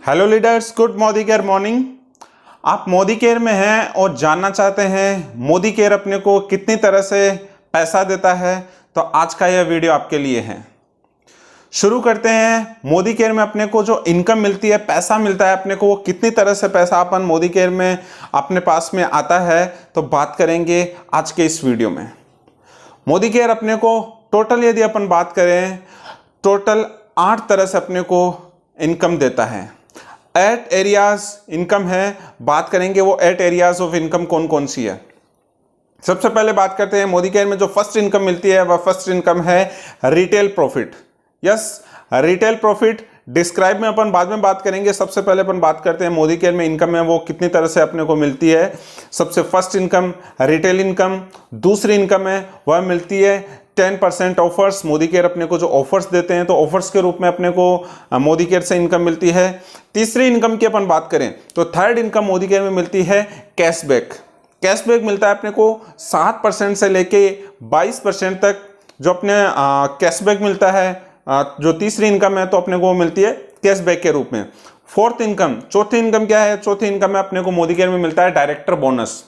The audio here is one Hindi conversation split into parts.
Hello leaders, good Modi care morning. आप मोदी केयर में हैं और जानना चाहते हैं मोदी केयर अपने को कितनी तरह से पैसा देता है, तो आज का यह वीडियो आपके लिए है। शुरू करते हैं। मोदी केयर में अपने को जो इनकम मिलती है, पैसा मिलता है अपने को, वो कितनी तरह से पैसा अपन मोदी केयर में अपने पास में आता है, तो बात करेंगे आज के इस वीडियो में। मोदी केयर अपने को टोटल यदि अपन बात करें, टोटल 8 तरह से अपने को इनकम देता है। 8 एरियाज इनकम है। बात करेंगे वो 8 एरियाज ऑफ इनकम कौन कौन सी है। सबसे पहले बात करते हैं मोदी केयर में जो फर्स्ट इनकम मिलती है, वह फर्स्ट इनकम है retail profit. Yes, retail profit describe में अपन बाद में बात करेंगे। सबसे पहले अपन बात करते हैं मोदी केयर में इनकम है वो कितनी तरह से अपने को मिलती है। सबसे फर्स्ट इनकम रिटेल इनकम। दूसरी इनकम है वह मिलती है 10% ऑफर्स। मोदी केयर अपने को जो ऑफर्स देते हैं, तो ऑफर्स के रूप में अपने को मोदी केयर से इनकम मिलती है। तीसरी इनकम की अपन बात करें तो थर्ड इनकम मोदी केयर में मिलती है कैशबैक। कैशबैक मिलता है अपने को 7% से लेके 22% तक जो अपने कैशबैक मिलता है। जो तीसरी इनकम है तो अपने को मिलती है कैशबैक के रूप में। फोर्थ इनकम, चौथी इनकम क्या है? चौथी इनकम में अपने को मोदी केयर में मिलता है डायरेक्टर बोनस।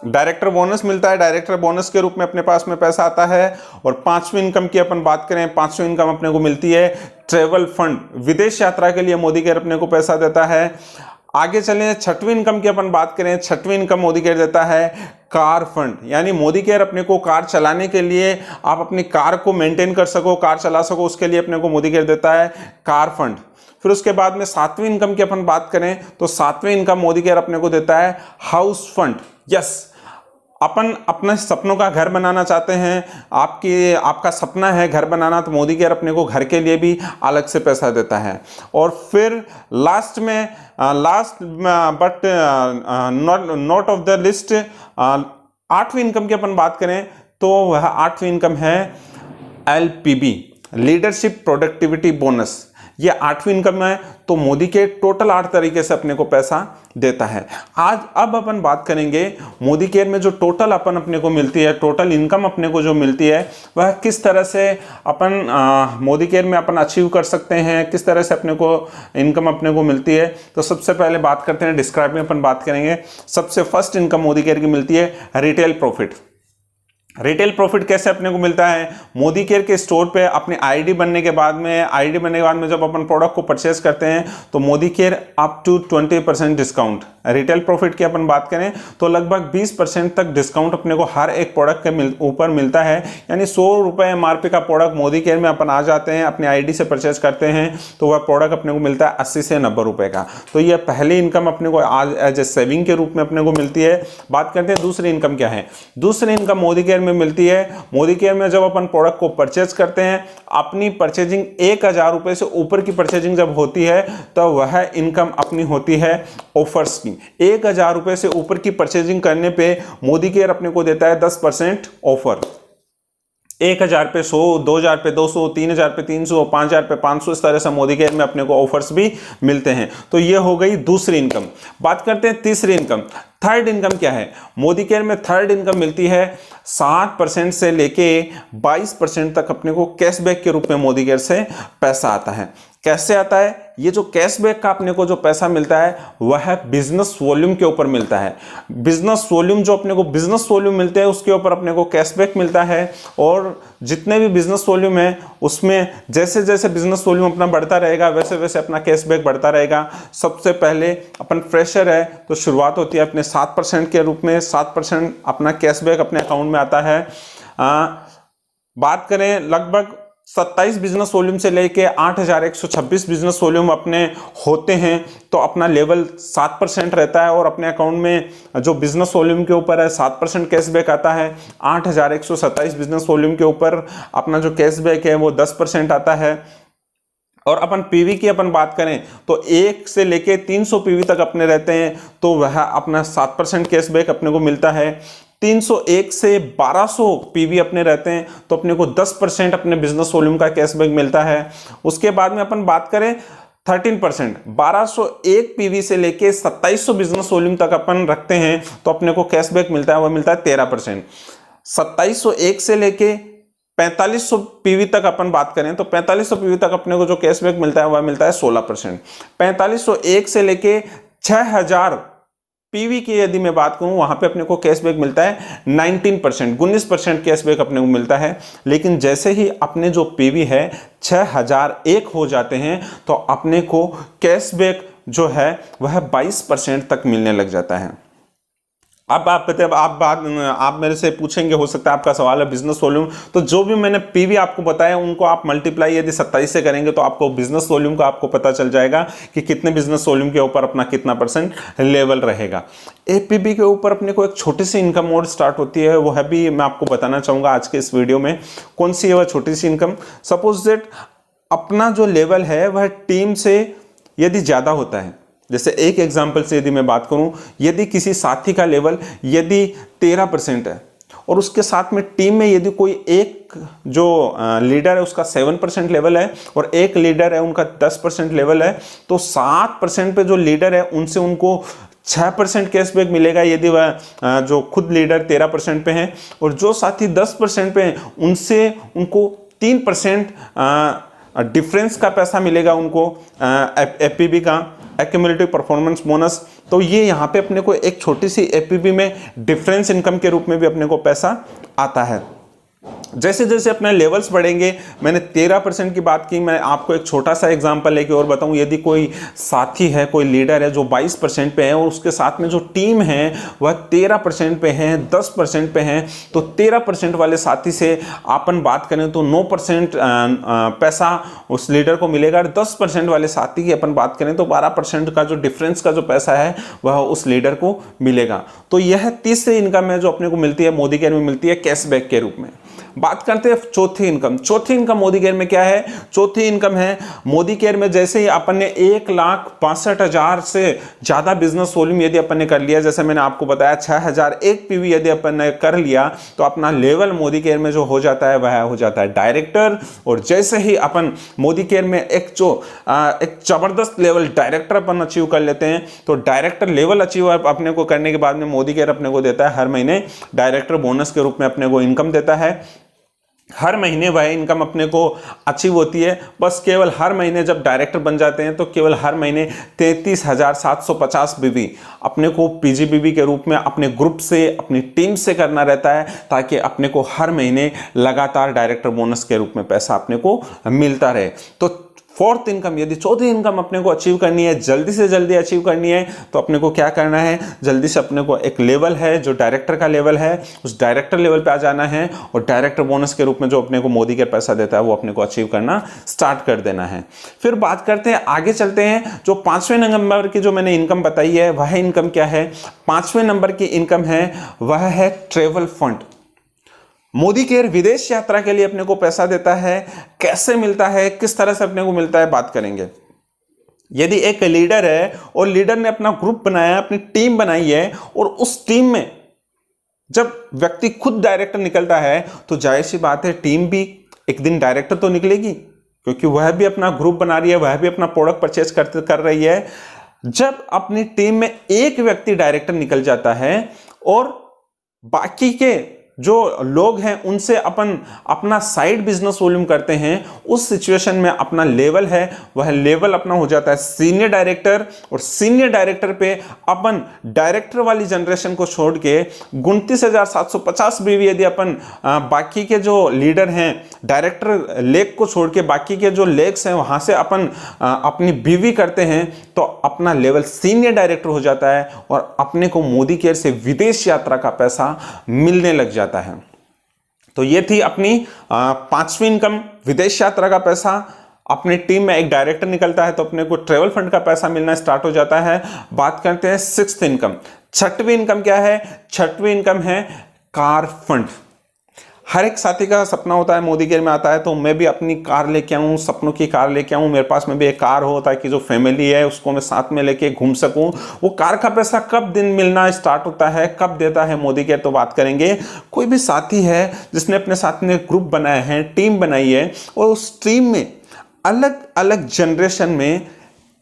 डायरेक्टर बोनस मिलता है। डायरेक्टर बोनस के रूप में अपने पास में पैसा आता है। और पांचवी इनकम की अपन बात करें, पांचवी इनकम अपने को मिलती है ट्रेवल फंड। विदेश यात्रा के लिए मोदी केयर अपने को पैसा देता है। आगे चलें, छठवीं इनकम की अपन बात करें। छठवीं इनकम मोदी केयर देता है कार फंड। यानी मोदी केयर अपने को कार चलाने के लिए, आप अपनी कार को मेंटेन कर सको, कार चला सको, उसके लिए अपने को मोदी केयर देता है कार फंड। फिर उसके बाद में सातवीं इनकम की अपन बात करें तो सातवीं इनकम मोदी केयर अपने को देता है हाउस फंड। यस, अपन अपने सपनों का घर बनाना चाहते हैं, आपका सपना है घर बनाना, तो मोदी केयर अपने को घर के लिए भी अलग से पैसा देता है। और फिर लास्ट में but not of the list, आठवीं इनकम की अपन बात करें तो वह आठवीं इनकम है LPB, लीडरशिप प्रोडक्टिविटी बोनस। ये आठवीं इनकम है। तो मोदी के टोटल 8 तरीके से अपने को पैसा देता है। अब अपन बात करेंगे मोदी केयर में जो टोटल अपने को मिलती है, टोटल इनकम अपने को जो मिलती है, वह किस तरह से अपन मोदी केयर में अपन अचीव कर सकते हैं, किस तरह से अपने को इनकम अपने को मिलती है। तो सबसे पहले बात करते हैं, डिस्क्राइब में अपन बात करेंगे। सबसे फर्स्ट इनकम मोदी केयर की मिलती है रिटेल प्रॉफिट। रिटेल प्रॉफिट कैसे अपने को मिलता है? मोदी केयर के स्टोर पे अपने आईडी बनने के बाद में जब अपन प्रोडक्ट को परचेस करते हैं तो Modicare up to 20% discount. Retail profit की अपन बात करें तो लगभग 20% तक डिस्काउंट अपने को हर एक प्रोडक्ट के ऊपर मिलता है। यानी 100 रुपये MRP का प्रोडक्ट मोदी केयर में अपन आ जाते हैं, अपने आईडी से परचेस करते हैं, तो वह प्रोडक्ट अपने को मिलता है 80 से 90 रुपये का। तो यह पहली इनकम अपने को आज एज ए सेविंग के रूप में अपने को मिलती है। बात करते हैं दूसरी इनकम क्या है। दूसरी इनकम मोदी केयर में मिलती है, मोदी केयर में जब अपन प्रोडक्ट को परचेज करते हैं, अपनी परचेजिंग 1000 रुपए से ऊपर की परचेजिंग जब होती है, तो वह इनकम अपनी होती है ऑफर्स की। 1000 रुपए से ऊपर की परचेजिंग करने पे मोदी केयर अपने को देता है 10% ऑफर। 1000 पे 100, 2000 पे 200, 3000 पे 300, 5000 पे 500, इस तरह से मोदी केयर में अपने को ऑफर्स भी मिलते हैं। तो ये हो गई दूसरी इनकम। बात करते हैं तीसरी इनकम। थर्ड इनकम क्या है? मोदी केयर में थर्ड इनकम मिलती है 7% से लेके 22% तक अपने को कैशबैक के रूप में मोदी केयर से पैसा आता है। कैसे आता है? ये जो कैशबैक का अपने को जो पैसा मिलता है वह बिजनेस वॉल्यूम के ऊपर मिलता है। बिजनेस वॉल्यूम जो अपने को बिजनेस वॉल्यूम मिलते हैं उसके ऊपर अपने को कैशबैक मिलता है। और जितने भी बिजनेस वॉल्यूम है उसमें जैसे जैसे बिजनेस वॉल्यूम अपना बढ़ता रहेगा वैसे वैसे अपना कैशबैक बढ़ता रहेगा। सबसे पहले अपन फ्रेशर है तो शुरुआत होती है अपने 7% के रूप में, 7% अपना कैशबैक अपने अकाउंट में आता है। बात करें लगभग 27 बिजनेस वॉल्यूम से लेके 8126 बिजनेस वॉल्यूम अपने होते हैं, तो अपना लेवल 7% रहता है। और अपने अकाउंट में जो बिजनेस वॉल्यूम के ऊपर है 7% कैशबैक आता है। 8127 बिजनेस वॉल्यूम के ऊपर अपना जो कैशबैक है वो 10% आता है। और अपन पीवी की अपन बात करें तो 1 से लेके 300 पीवी तक अपने रहते हैं, तो वह अपना 7% कैशबैक अपने को मिलता है। 301 से 1200 पीवी अपने रहते हैं तो अपने को 10% अपने बिजनेस वॉल्यूम का कैशबैक मिलता है। उसके बाद में अपन बात करें 13%, 1201 पीवी से लेके 2700 बिजनेस वॉल्यूम तक अपन रखते हैं तो अपने को कैशबैक मिलता है, वह मिलता है 13%। 2701 से लेके 4500 पीवी तक अपन बात करें तो 4500 पीवी तक अपने को जो कैशबैक मिलता है वह मिलता है 16%। 4501 से लेके 6000 पीवी की यदि मैं बात करूं वहां पे अपने को कैशबैक मिलता है 19%, 19% कैशबैक अपने को मिलता है। लेकिन जैसे ही अपने जो पीवी है 6001 हो जाते हैं तो अपने को कैशबैक जो है वह 22% तक मिलने लग जाता है। अब आप मेरे से पूछेंगे, हो सकता है आपका सवाल है बिजनेस वॉल्यूम, तो जो भी मैंने पीवी आपको बताया उनको आप मल्टीप्लाई यदि 27 से करेंगे तो आपको बिजनेस वॉल्यूम का आपको पता चल जाएगा कि कितने बिजनेस वॉल्यूम के ऊपर अपना कितना परसेंट लेवल रहेगा। एपीबी के ऊपर अपने को एक छोटी सी इनकम और स्टार्ट होती है, वो है भी मैं आपको बताना चाहूँगा आज के इस वीडियो में। कौन सी है वह छोटी सी इनकम? सपोज दैट अपना जो लेवल है वह टीम से यदि ज़्यादा होता है, जैसे एक एग्जांपल से यदि मैं बात करूं, यदि किसी साथी का लेवल यदि 13% है और उसके साथ में टीम में यदि कोई एक जो लीडर है उसका 7% लेवल है और एक लीडर है उनका 10% लेवल है, तो 7% पे जो लीडर है उनसे उनको 6% कैशबैक मिलेगा यदि वह जो खुद लीडर 13% पे हैं, और जो साथी 10% पे हैं उनसे उनको 3% डिफरेंस का पैसा मिलेगा उनको एपीबी का, एक्यूमुलेटिव परफॉर्मेंस बोनस। तो ये यहाँ पे अपने को एक छोटी सी एपीबी में डिफरेंस इनकम के रूप में भी अपने को पैसा आता है। जैसे जैसे अपने लेवल्स बढ़ेंगे, मैंने 13% की बात की, मैं आपको एक छोटा सा एग्जांपल लेके और बताऊं, यदि कोई साथी है, कोई लीडर है जो 22% पे है और उसके साथ में जो टीम है वह 13% पे है, 10% पे है, तो 13% वाले साथी से अपन बात करें तो 9% पैसा उस लीडर को मिलेगा, और 10% वाले साथी की अपन बात करें तो 12% का जो डिफरेंस का जो पैसा है वह उस लीडर को मिलेगा। तो यह तीसरी इनकम है जो अपने को मिलती है, मोदी केयर में मिलती है कैशबैक के रूप में। बात करते हैं चौथी इनकम। चौथी इनकम मोदी केयर में क्या है? चौथी इनकम है मोदी केयर में, जैसे ही अपन ने 1,62,000 से ज्यादा बिजनेस वॉल्यूम यदि अपन ने कर लिया, जैसे मैंने आपको बताया 6001 पीवी यदि अपन ने कर लिया, तो अपना लेवल मोदी केयर में जो हो जाता है वह हो जाता है डायरेक्टर। और जैसे ही अपन मोदी केयर में एक जबरदस्त लेवल डायरेक्टर अपन अचीव कर लेते हैं, तो डायरेक्टर लेवल अचीव अपने को करने के बाद में मोदी केयर अपने को देता है हर महीने डायरेक्टर बोनस के रूप में अपने को इनकम देता है। हर महीने वह इनकम अपने को अचीव होती है। बस केवल हर महीने जब डायरेक्टर बन जाते हैं तो केवल हर महीने 33,750 बीवी अपने को पीजीबीबी के रूप में अपने ग्रुप से, अपनी टीम से करना रहता है, ताकि अपने को हर महीने लगातार डायरेक्टर बोनस के रूप में पैसा अपने को मिलता रहे। तो फोर्थ इनकम, यदि चौथी इनकम अपने को अचीव करनी है, जल्दी से जल्दी अचीव करनी है, तो अपने को क्या करना है? जल्दी से अपने को एक लेवल है जो डायरेक्टर का लेवल है, उस डायरेक्टर लेवल पे आ जाना है और डायरेक्टर बोनस के रूप में जो अपने को मोदी केयर पैसा देता है वो अपने को अचीव करना स्टार्ट कर देना है। फिर बात करते हैं, आगे चलते हैं। जो 5वें नंबर की जो मैंने इनकम बताई है वह इनकम क्या है? 5वें नंबर की इनकम है वह है ट्रेवल फंड। मोदी केयर विदेश यात्रा के लिए अपने को पैसा देता है। कैसे मिलता है, किस तरह से अपने को मिलता है, बात करेंगे। यदि एक लीडर है और लीडर ने अपना ग्रुप बनाया, अपनी टीम बनाई है, और उस टीम में जब व्यक्ति खुद डायरेक्टर निकलता है तो जाहिर सी बात है टीम भी एक दिन डायरेक्टर तो निकलेगी, क्योंकि वह भी अपना ग्रुप बना रही है, वह भी अपना प्रोडक्ट परचेज कर रही है। जब अपनी टीम में एक व्यक्ति डायरेक्टर निकल जाता है और बाकी के जो लोग हैं उनसे अपन अपना साइड बिजनेस वॉल्यूम करते हैं, उस सिचुएशन में अपना लेवल है वह लेवल अपना हो जाता है सीनियर डायरेक्टर। और सीनियर डायरेक्टर पे अपन डायरेक्टर वाली जनरेशन को छोड़ के 29,750 बीवी यदि अपन बाकी के जो लीडर हैं डायरेक्टर लेग को छोड़ के बाकी के जो लेग्स हैं वहां से अपन अपनी बीवी करते हैं, तो अपना लेवल सीनियर डायरेक्टर हो जाता है और अपने को मोदी केयर से विदेश यात्रा का पैसा मिलने लग जाता है। तो ये थी अपनी 5वीं इनकम, विदेश यात्रा का पैसा। अपनी टीम में एक डायरेक्टर निकलता है तो अपने को ट्रेवल फंड का पैसा मिलना स्टार्ट हो जाता है। बात करते हैं 6th इनकम। 6वीं इनकम क्या है? 6वीं इनकम है कार फंड। हर एक साथी का सपना होता है मोदी केयर में आता है तो मैं भी अपनी कार लेके आऊं, सपनों की कार लेके आऊं, मेरे पास में भी एक कार हो ताकि जो फैमिली है उसको मैं साथ में लेके घूम सकूं। वो कार का पैसा कब दिन मिलना स्टार्ट होता है, कब देता है मोदी केयर, तो बात करेंगे। कोई भी साथी है जिसने अपने साथ में ग्रुप बनाए हैं, टीम बनाई है, और उस टीम में अलग अलग जनरेशन में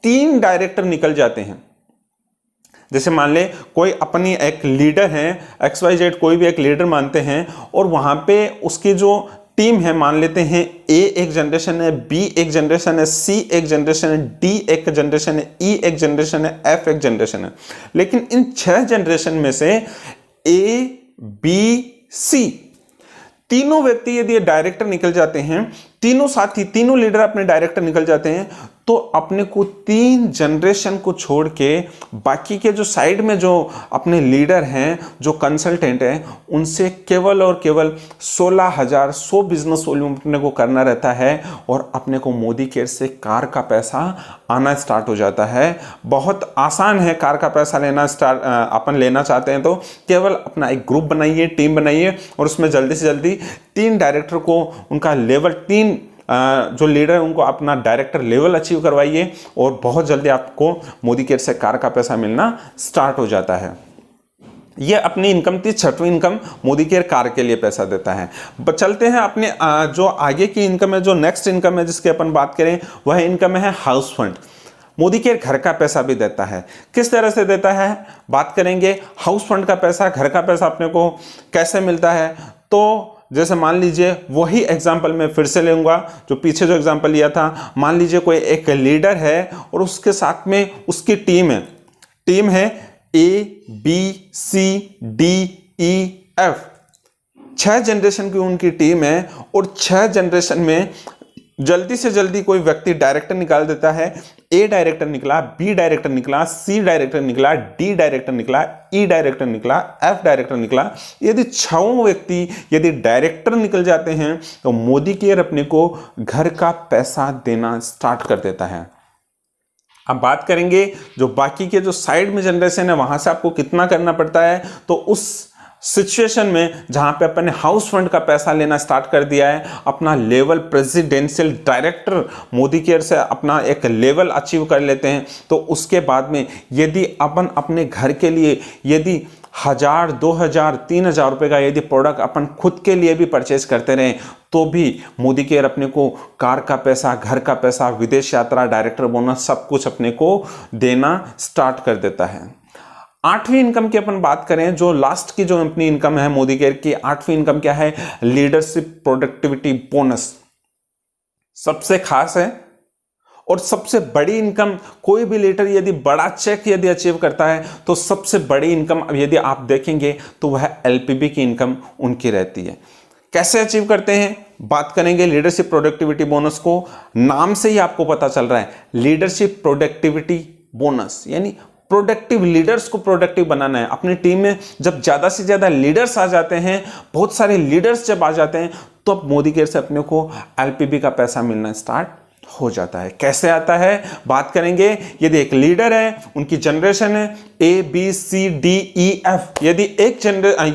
3 डायरेक्टर निकल जाते हैं। जैसे मान ले कोई अपनी एक लीडर है, XYZ कोई भी एक लीडर मानते हैं, और वहां पे उसकी जो टीम है, मान लेते हैं ए एक जनरेशन है, बी एक जनरेशन है, सी एक जनरेशन है, डी एक जनरेशन है, ई एक जनरेशन है, एफ एक जनरेशन है। लेकिन इन 6 जनरेशन में से ए बी सी तीनों व्यक्ति यदि डायरेक्टर निकल जाते हैं, तीनों साथी तीनों लीडर अपने डायरेक्टर निकल जाते हैं, तो अपने को 3 जनरेशन को छोड़ के बाकी के जो साइड में जो अपने लीडर हैं, जो कंसल्टेंट हैं, उनसे केवल और केवल 16,100 बिजनेस वॉल्यूम अपने को करना रहता है और अपने को मोदी केयर से कार का पैसा आना स्टार्ट हो जाता है। बहुत आसान है कार का पैसा लेना अपन लेना चाहते हैं तो केवल अपना एक ग्रुप बनाइए, टीम बनाइए और उसमें जल्दी से जल्दी 3 डायरेक्टर को उनका लेवल 3 जो लीडर है उनको अपना डायरेक्टर लेवल अचीव करवाइए और बहुत जल्दी आपको मोदी केयर से कार का पैसा मिलना स्टार्ट हो जाता है। ये अपनी इनकम थी, 6वीं इनकम मोदी केयर कार के लिए पैसा देता है। चलते हैं अपने जो आगे की इनकम है, जो नेक्स्ट इनकम है जिसकी अपन बात करें, वह इनकम है हाउस फंड। मोदी केयर घर का पैसा भी देता है। किस तरह से देता है बात करेंगे। हाउस फंड का पैसा, घर का पैसा अपने को कैसे मिलता है, तो जैसे मान लीजिए वही एग्जाम्पल मैं फिर से लूंगा जो पीछे जो एग्जाम्पल लिया था। मान लीजिए कोई एक लीडर है और उसके साथ में उसकी टीम है A B C D E F. 6 generation की उनकी टीम है और 6 जनरेशन में जल्दी से जल्दी कोई व्यक्ति डायरेक्टर निकाल देता है। ए डायरेक्टर निकला, बी डायरेक्टर निकला, सी डायरेक्टर निकला, डी डायरेक्टर निकला, ई डायरेक्टर निकला, एफ डायरेक्टर निकला। यदि 6 व्यक्ति यदि डायरेक्टर निकल जाते हैं तो मोदी केयर अपने को घर का पैसा देना स्टार्ट कर देता है। अब बात करेंगे जो बाकी के जो साइड में जनरेशन है वहां से आपको कितना करना पड़ता है। तो उस सिचुएशन में जहां पे अपन ने हाउस फंड का पैसा लेना स्टार्ट कर दिया है, अपना level presidential director Modi care से अपना एक लेवल अचीव कर लेते हैं, तो उसके बाद में यदि अपन अपने घर के लिए यदि 1,000, 2,000, 3,000 रुपए का यदि प्रोडक्ट अपन खुद के लिए भी परचेज करते रहें तो भी मोदी केयर अपने को कार का पैसा, घर का पैसा, विदेश यात्रा, डायरेक्टर बोनस सब कुछ अपने को देना स्टार्ट कर देता है। 8वीं इनकम की अपन बात करें, जो लास्ट की जो अपनी इनकम है मोदी केयर की 8वीं इनकम क्या है, लीडरशिप प्रोडक्टिविटी बोनस। सबसे खास है और सबसे बड़ी इनकम। कोई भी लीडर यदि बड़ा चेक यदि अचीव करता है तो सबसे बड़ी इनकम यदि आप देखेंगे तो वह एलपीबी की इनकम उनकी रहती है। कैसे अचीव करते हैं बात करेंगे। लीडरशिप प्रोडक्टिविटी बोनस को नाम से ही आपको पता चल रहा है, लीडरशिप प्रोडक्टिविटी बोनस यानी प्रोडक्टिव लीडर्स को प्रोडक्टिव बनाना है। अपनी टीम में जब ज्यादा से ज्यादा लीडर्स आ जाते हैं, बहुत सारे लीडर्स जब आ जाते हैं, तो अब मोदी केयर से अपने को एलपीबी का पैसा मिलना स्टार्ट हो जाता है। कैसे आता है बात करेंगे। यदि एक लीडर है, उनकी जनरेशन है A B C D E F, यदि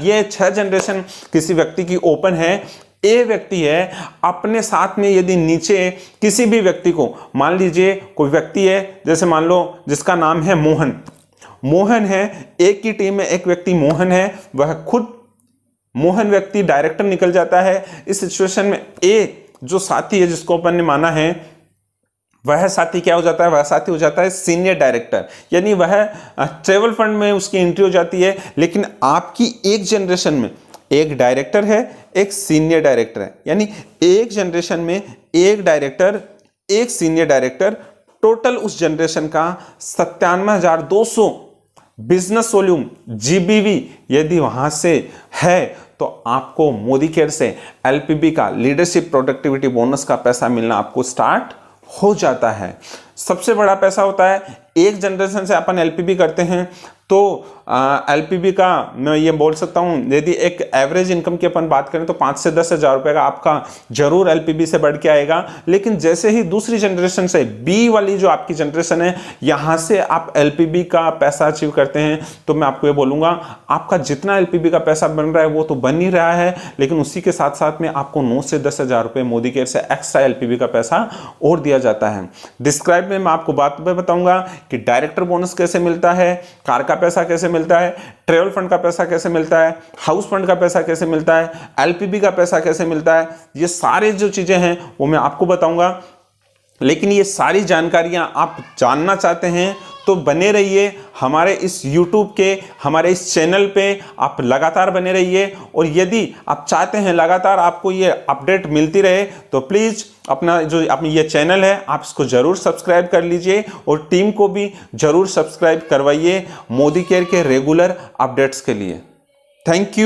ये 6 जनरेशन किसी व्यक्ति की ओपन है, ए व्यक्ति है, अपने साथ में यदि नीचे किसी भी व्यक्ति को, मान लीजिए कोई व्यक्ति है, जैसे मान लो जिसका नाम है मोहन है, एक की टीम में एक व्यक्ति मोहन है, वह खुद मोहन व्यक्ति डायरेक्टर निकल जाता है। इस सिचुएशन में ए जो साथी है जिसको अपन ने माना है, वह साथी क्या हो जाता है, वह साथी हो जाता है सीनियर डायरेक्टर, यानी वह ट्रेवल फंड में उसकी एंट्री हो जाती है। लेकिन आपकी एक जनरेशन में एक डायरेक्टर है, एक सीनियर डायरेक्टर है, यानी एक जनरेशन में एक डायरेक्टर, एक सीनियर डायरेक्टर, टोटल उस जनरेशन का 97,200 बिजनेस वॉल्यूम जीबीवी यदि वहां से है तो आपको मोदी केयर से एलपीबी का लीडरशिप प्रोडक्टिविटी बोनस का पैसा मिलना आपको स्टार्ट हो जाता है। सबसे बड़ा पैसा होता है एक जनरेशन से अपन एलपीबी करते हैं तो एलपीबी का मैं ये बोल सकता हूँ, यदि एक एवरेज इनकम की अपन बात करें तो 5 से 10 हज़ार रुपये का आपका जरूर एलपीबी से बढ़ के आएगा। लेकिन जैसे ही दूसरी जनरेशन से बी वाली जो आपकी जनरेशन है, यहाँ से आप एलपीबी का पैसा अचीव करते हैं, तो मैं आपको ये बोलूँगा आपका जितना एलपीबी का पैसा बन रहा है वो तो बन ही रहा है, लेकिन उसी के साथ साथ में आपको 9 से 10 हज़ार रुपये मोदी केयर से एक्स्ट्रा एलपीबी का पैसा और दिया जाता है। डिस्क्राइब में मैं आपको बात बताऊँगा कि डायरेक्टर बोनस कैसे मिलता है, कार का पैसा कैसे मिलता है, ट्रेवल फंड का पैसा कैसे मिलता है, हाउस फंड का पैसा कैसे मिलता है, एलपीबी का पैसा कैसे मिलता है, ये सारे जो चीजें हैं वो मैं आपको बताऊंगा। लेकिन ये सारी जानकारियां आप जानना चाहते हैं तो बने रहिए हमारे इस YouTube के, हमारे इस चैनल पे आप लगातार बने रहिए। और यदि आप चाहते हैं लगातार आपको ये अपडेट मिलती रहे तो प्लीज़ अपना ये चैनल है आप इसको ज़रूर सब्सक्राइब कर लीजिए और टीम को भी ज़रूर सब्सक्राइब करवाइए मोदी केयर के रेगुलर अपडेट्स के लिए। Thank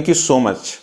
you so much.